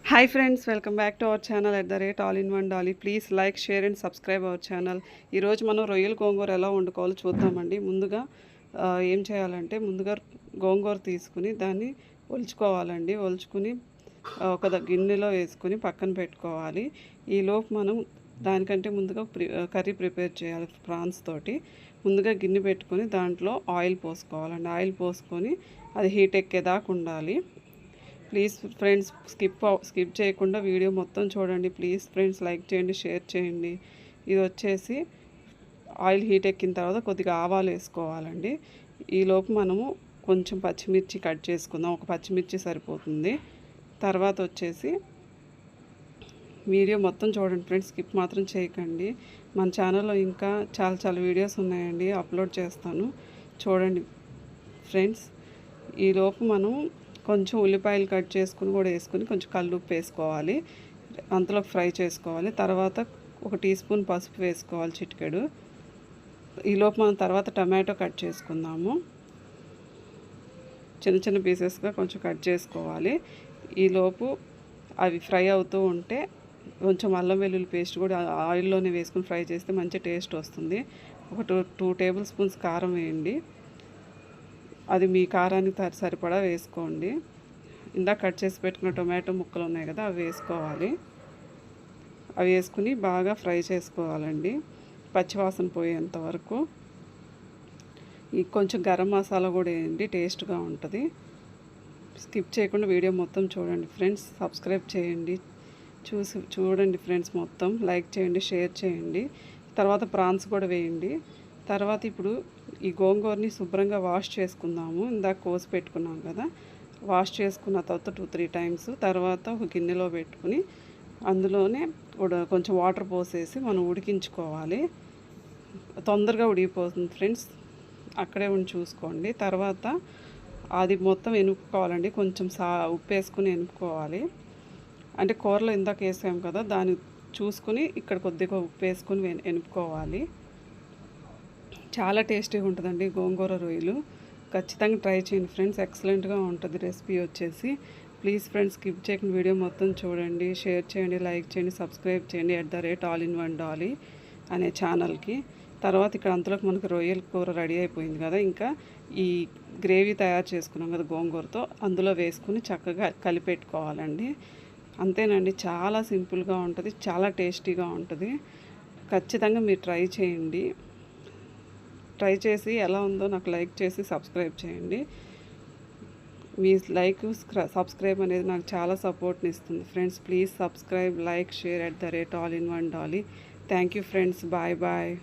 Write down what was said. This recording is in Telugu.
Hi friends, welcome back to our channel @all in one dolly. Please like, share and subscribe our channel. ఈరోజు మనం రొయ్యల గోంగూర ఎలా వండుకోవాలో చూద్దామండి. ముందుగా ఏం చేయాలంటే ముందుగా గోంగూర తీసుకుని దాన్ని ఒలుచుకోవాలండి. ఒలుచుకుని ఒక గిన్నెలో వేసుకుని పక్కన పెట్టుకోవాలి. ఈలోపు మనం దానికంటే ముందుగా కర్రీ ప్రిపేర్ చేయాలి. ప్రాన్స్ తోటి ముందుగా గిన్నె పెట్టుకొని దాంట్లో ఆయిల్ పోసుకోవాలండి. ఆయిల్ పోసుకొని అది హీట్ ఎక్కేదాకా ఉండాలి. ప్లీజ్ ఫ్రెండ్స్ స్కిప్ చేయకుండా వీడియో మొత్తం చూడండి. ప్లీజ్ ఫ్రెండ్స్ లైక్ చేయండి, షేర్ చేయండి. ఇది వచ్చేసి ఆయిల్ హీట్ ఎక్కిన తర్వాత కొద్దిగా ఆవాలు వేసుకోవాలండి. ఈలోపు మనము కొంచెం పచ్చిమిర్చి కట్ చేసుకుందాం. ఒక పచ్చిమిర్చి సరిపోతుంది. తర్వాత వచ్చేసి వీడియో మొత్తం చూడండి ఫ్రెండ్స్, స్కిప్ మాత్రం చేయకండి. మన ఛానల్లో ఇంకా చాలా వీడియోస్ ఉన్నాయండి, అప్లోడ్ చేస్తాను, చూడండి ఫ్రెండ్స్. ఈలోపు మనం కొంచెం ఉల్లిపాయలు కట్ చేసుకుని కూడా వేసుకుని కొంచెం కల్లుప్పు వేసుకోవాలి. అంతలో ఫ్రై చేసుకోవాలి. తర్వాత ఒక టీ స్పూన్ పసుపు వేసుకోవాలి, చిటికెడు. ఈలోపు మనం తర్వాత టమాటో కట్ చేసుకుందాము. చిన్న పీసెస్గా కొంచెం కట్ చేసుకోవాలి. ఈలోపు అవి ఫ్రై అవుతూ ఉంటే కొంచెం అల్లం వెల్లుల్లి పేస్ట్ కూడా ఆయిల్లోనే వేసుకుని ఫ్రై చేస్తే మంచి టేస్ట్ వస్తుంది. ఒక టూ టేబుల్ స్పూన్స్ కారం వేయండి. అది మీ కారానికి సరిపడా వేసుకోండి. ఇందాక కట్ చేసి పెట్టుకున్న టొమాటో ముక్కలు ఉన్నాయి కదా, అవి వేసుకోవాలి. అవి వేసుకుని బాగా ఫ్రై చేసుకోవాలండి, పచ్చివాసన పోయేంత వరకు. కొంచెం గరం మసాలా కూడా వేయండి, టేస్ట్గా ఉంటుంది. స్కిప్ చేయకుండా వీడియో మొత్తం చూడండి ఫ్రెండ్స్. సబ్స్క్రైబ్ చేయండి, చూడండి ఫ్రెండ్స్, మొత్తం లైక్ చేయండి, షేర్ చేయండి. తర్వాత ప్రాన్స్ కూడా వేయండి. తర్వాత ఇప్పుడు ఈ గోంగూరని శుభ్రంగా వాష్ చేసుకుందాము. ఇందాక కోసి పెట్టుకున్నాం కదా, వాష్ చేసుకున్న తర్వాత 2-3 టైమ్స్. తర్వాత ఒక గిన్నెలో పెట్టుకుని అందులోనే కొంచెం వాటర్ పోసేసి మనం ఉడికించుకోవాలి. తొందరగా ఉడికిపోతుంది ఫ్రెండ్స్, అక్కడే ఉండి చూసుకోండి. తర్వాత అది మొత్తం ఎనుపుకోవాలండి. కొంచెం ఉప్పు వేసుకుని ఎనుపుకోవాలి. అంటే కూరలో ఇందాక వేసాం కదా, దాన్ని చూసుకుని ఇక్కడ కొద్దిగా ఉప్పు వేసుకుని ఎనుపుకోవాలి. చాలా టేస్టీగా ఉంటుందండి గోంగూర రొయ్యలు. ఖచ్చితంగా ట్రై చేయండి ఫ్రెండ్స్, ఎక్సలెంట్గా ఉంటుంది రెసిపీ వచ్చేసి. ప్లీజ్ ఫ్రెండ్స్ స్కిప్ చేయకుండా వీడియో మొత్తం చూడండి, షేర్ చేయండి, లైక్ చేయండి, సబ్స్క్రైబ్ చేయండి @all in one dolly అనే ఛానల్కి. తర్వాత ఇక్కడ అంతలోకి మనకు రొయ్యల కూర రెడీ అయిపోయింది కదా. ఇంకా ఈ గ్రేవీ తయారు చేసుకున్నాం కదా గోంగూరతో, అందులో వేసుకుని చక్కగా కలిపెట్టుకోవాలండి. అంతేనండి, చాలా సింపుల్గా ఉంటుంది, చాలా టేస్టీగా ఉంటుంది. ఖచ్చితంగా మీరు ట్రై చేయండి. ట్రై చేసి ఎలా ఉందో నాకు లైక్ చేసి సబ్స్క్రైబ్ చేయండి. మీ లైక్ సబ్స్క్రైబ్ అనేది నాకు చాలా సపోర్ట్ని ఇస్తుంది friends. Please subscribe, like, share @all in one dolly. Thank you friends. Bye.